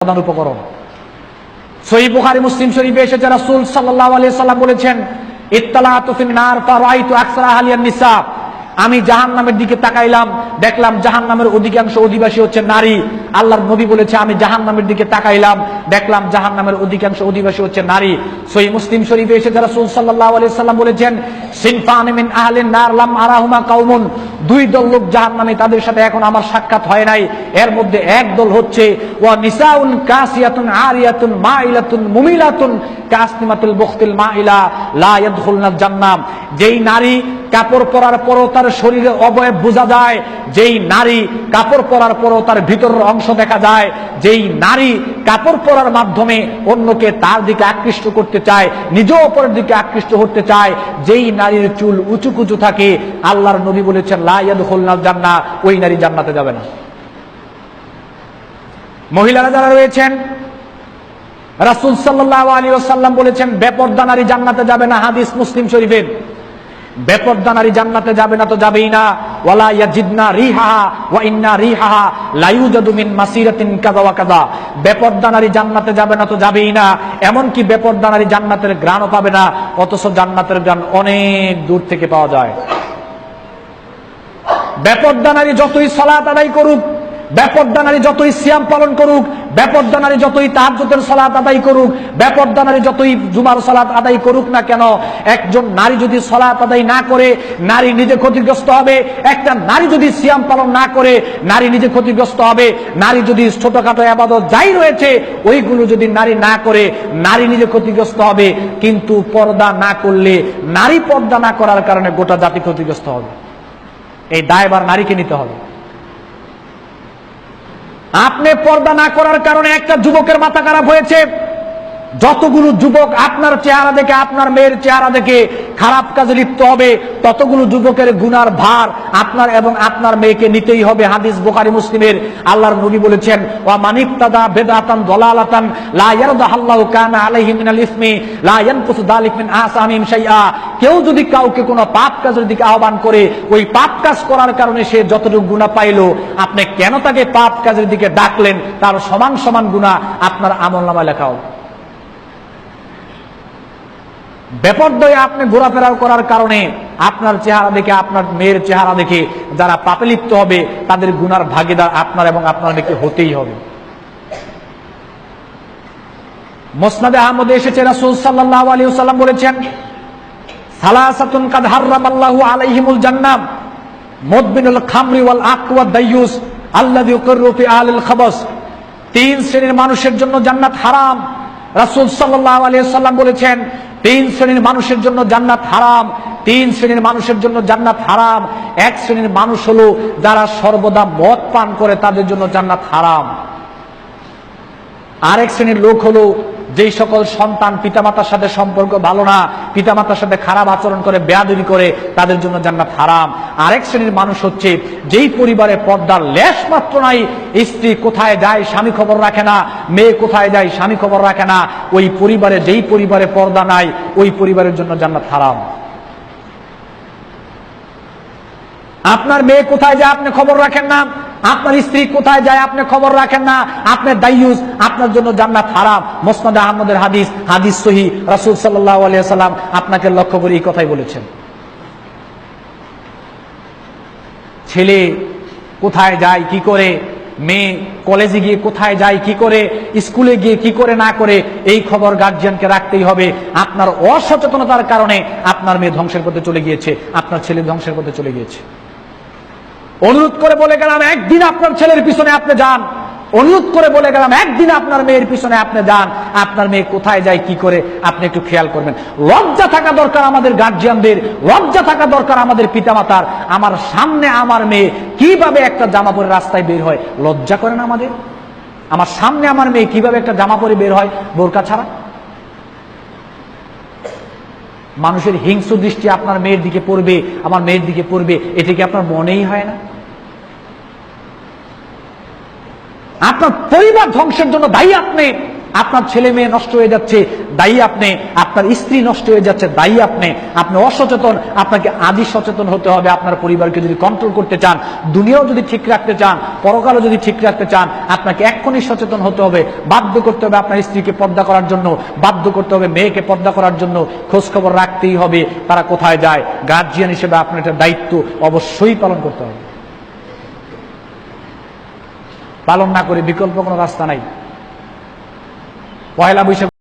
প্রধান উপকরণ। সহিহ বুখারী মুসলিম শরীফে এসেছে রাসূল সাল্লাল্লাহু আলাইহি সাল্লাম বলেছেন, ইত্তালাতু ফিন নার ফারাআইতু আকসারা আহলিয়ান নিসা। আমি জাহান্নামের দিকে তাকাইলাম, দেখলাম জাহান্নামের অধিকাংশ অধিবাসী হচ্ছে নারী। আল্লাহর নবী বলেছে, আমি জাহান্নামের দিকে তাকাইলাম, দেখলাম জাহান্নামের অধিকাংশ অধিবাসী হচ্ছে নারী। সহিহ মুসলিম শরীফে এসেছে রাসূল সাল্লাল্লাহু আলাইহি সাল্লাম বলেছেন, সিনফান মিন আহলিন নার লাম আরাহুমা কাওমুন। দুই দল লোক জাহান্নামে, তাদের সাথে এখন আমার সাক্ষাৎ হয় নাই। এর মধ্যে এক দল হচ্ছে ওয়া নিসাউন কাসিয়াতুন আরিয়াতুন মাইলাতুন মুমিলাতুন কাসনিমাতুল বুখতিল মাইলা লা ইয়াদখুলনাল জান্নাহ। যেই নারী কাপড় পরার পরও তার শরীরের অবয়ব বোঝা যায়, যেই নারী কাপড় পরার পরও তার ভিতরের অংশ দেখা যায়, যেই নারী কাপড় পরার মাধ্যমে অন্যকে তার দিকে আকৃষ্ট করতে চায়, নিজেও অপরের দিকে আকৃষ্ট হতে চায়, যেই নারীর চুল উঁচু কুচু থাকে, আল্লাহর নবী বলেছেন লা ইয়াদখুলনাল জান্নাহ, ওই নারী জান্নাতে যাবে না। মহিলারা যারা রয়েছেন, রাসূল সাল্লাল্লাহু আলাইহি ওয়াসাল্লাম বলেছেন বেপরদা নারী জান্নাতে যাবে না। হাদিস মুসলিম শরীফের। বেপরদা নারী জান্নাতে যাবে না তো যাবেই না। ওয়ালা ইয়াজিদনা রিহাহা ওয়া ইন্না রিহাহা লা ইউজাদু মিন মাসিরাতিন কাযা ওয়া কাযা। বেপরদা নারী জান্নাতে যাবে না তো যাবেই না, এমনকি বেপরদা নারী জান্নাতের ঘ্রাণও পাবে না, অথচ জান্নাতের ঘ্রাণ অনেক দূর থেকে পাওয়া যায়। বেপরদা নারী যতই সালাত আদায় করুক, বেপরদা নারী যতই সিয়াম পালন করুক, বেপরদা নারী যতই তাহাজ্জুদের সালাত আদায় করুক, বেপরদা নারী যতই জুমার সালাত আদায় করুক না কেন, একজন নারী যদি সালাত আদায় না করে, নারী নিজে ক্ষতিগ্রস্ত হবে। একটা নারী যদি সিয়াম পালন না করে, নারী নিজে ক্ষতিগ্রস্ত হবে। নারী যদি ছোটখাটো ইবাদত যাই রয়েছে ওইগুলো যদি নারী না করে, নারী নিজে ক্ষতিগ্রস্ত হবে। কিন্তু পর্দা না করলে, নারী পর্দা না করার কারণে গোটা জাতি ক্ষতিগ্রস্ত হবে। এই দায়ভার নারীকে নিতে হবে। আপনি পর্দা না করার কারণে একটা যুবকের মাথা খারাপ হয়েছে, যতগুলো যুবক আপনার চেহারা দেখে, আপনার মেয়ের চেহারা দেখে খারাপ কাজে লিপ্ত হবে, ততগুলো যুবকের গুনার ভার আপনার এবং আপনার মেয়েকে নিতেই হবে। হাদিস বুখারী মুসলিমের। আল্লাহর নবী বলেছেন, ওয়া মানিবতাদা বিদআতান দালালাতান লা ইয়ারদাহুল্লাহু কানা আলাইহি মিনাল ইসমি লা ইয়ানকুসু যালিক মিন আহসানিহিম শাইআ। কেউ যদি কাউকে কোনো পাপ কাজের দিকে আহ্বান করে, ওই পাপ কাজ করার কারণে সে যতটুকু গুনাহ পাইলো, আপনি কেন তাকে পাপ কাজের দিকে ডাকলেন, তার সমান সমান গুনাহ আপনার আমলনামায় লেখা হবে। বেপরদায় আপনি ঘোরাফেরা করার কারণে আপনার চেহারা দেখে, আপনার মেয়ের চেহারা দেখে যারা পাপে লিপ্ত হবে, তাদের গুনার ভাগীদার আপনার এবং আপনার মেয়েকে হতেই হবে। মুসনাদে আহমদে এসেছে রাসূল সাল্লাল্লাহু আলাইহি ওয়াসাল্লাম বলেছেন, সালাসাতুন কাদ হারামাল্লাহু আলাইহিমুল জান্নাহ মুদবিনুল খামরি ওয়াল আকল ওয়াদ দায়ুস আল্লাযী ইউকিরু ফি আহলিল খাবাস। তিন শ্রেণীর মানুষের জন্য জান্নাত হারাম। রাসূল সাল্লাল্লাহু আলাইহি ওয়াসাল্লাম বলেছেন, তিন শ্রেণীর মানুষের জন্য জান্নাত হারাম। তিন শ্রেণীর মানুষের জন্য জান্নাত হারাম। এক শ্রেণীর মানুষ হলো যারা সর্বদা মদ পান করে, তাদের জন্য জান্নাত হারাম। আরেক শ্রেণীর লোক হলো যেই সকল সন্তান পিতামাতার সাথে সম্পর্ক ভালো না, পিতামাতার সাথে খারাপ আচরণ করে, বেয়াদবি করে, তাদের জন্য জান্নাত হারাম। আরেক শ্রেণীর মানুষ হচ্ছে যেই পরিবারে পর্দার লেশ মাত্র নাই, স্ত্রী কোথায় যায় স্বামী খবর রাখে না, মেয়ে কোথায় যায় স্বামী খবর রাখে না, ওই পরিবারে, যেই পরিবারে পর্দা নাই, ওই পরিবারের জন্য জান্নাত হারাম। আপনার মেয়ে কোথায় যায় আপনি খবর রাখেন না, আপনার স্ত্রী কোথায় যায় আপনি খবর রাখেন না, আপনি দায়ুস, আপনার জন্য জান্নাত হারাম। মুসনাদে আহমদের হাদিস, হাদিস সহিহ। রাসূল সাল্লাল্লাহু আলাইহি ওয়াসাল্লাম আপনাকে লক্ষ্য করে এই কথাই বলেছেন। ছেলে কোথায় যায় কি করে, মেয়ে কলেজে গিয়ে কোথায় যায় কি করে, স্কুলে গিয়ে কি করে না করে, এই খবর গার্জিয়ানকে রাখতেই হবে। আপনার অসচেতনতার কারণে আপনার মেয়ে ধ্বংসের পথে চলে গিয়েছে, আপনার ছেলে ধ্বংসের পথে চলে গিয়েছে। অনুরোধ করে বলে গেলাম, একদিন আপনার ছেলের পিছনে আপনি যান। অনুরোধ করে বলে গেলাম, একদিন আপনার মেয়ের পিছনে আপনি যান। আপনার মেয়ে কোথায় যায় কি করে আপনি একটু খেয়াল করবেন। লজ্জা থাকা দরকার আমাদের গার্জিয়ানদের, লজ্জা থাকা দরকার আমাদের পিতামাতার। আমার সামনে আমার মেয়ে কিভাবে একটা জামা পরে রাস্তায় বের হয়, লজ্জা করে না আমাদের? আমার সামনে আমার মেয়ে কিভাবে একটা জামা পরে বের হয় বোরকা ছাড়া? মানুষের হিংস্র দৃষ্টি আপনার মেয়ের দিকে পড়বে, আমার মেয়ের দিকে পড়বে, এটা কি আপনার মনেই হয় না? আপনার পরিবার ধ্বংসের জন্য দায়ী আপনি। আপনার ছেলে মেয়ে নষ্ট হয়ে যাচ্ছে, দায়ী আপনি। আপনার স্ত্রী নষ্ট হয়ে যাচ্ছে, দায়ী আপনি। আপনি অসচেতন, আপনাকে আজই সচেতন হতে হবে। আপনার পরিবারকে যদি কন্ট্রোল করতে চান, দুনিয়াও যদি ঠিক রাখতে চান, পরকালও যদি ঠিক রাখতে চান, আপনাকে এক্ষুনি সচেতন হতে হবে। বাধ্য করতে হবে আপনার স্ত্রীকে পর্দা করার জন্য, বাধ্য করতে হবে মেয়েকে পর্দা করার জন্য। খোঁজ খবর রাখতেই হবে তারা কোথায় যায়। গার্জিয়ান হিসেবে আপনার একটা দায়িত্ব অবশ্যই পালন করতে হবে। পালন না করে বিকল্প কোনো রাস্তা নাই। পয়লা বৈশাখ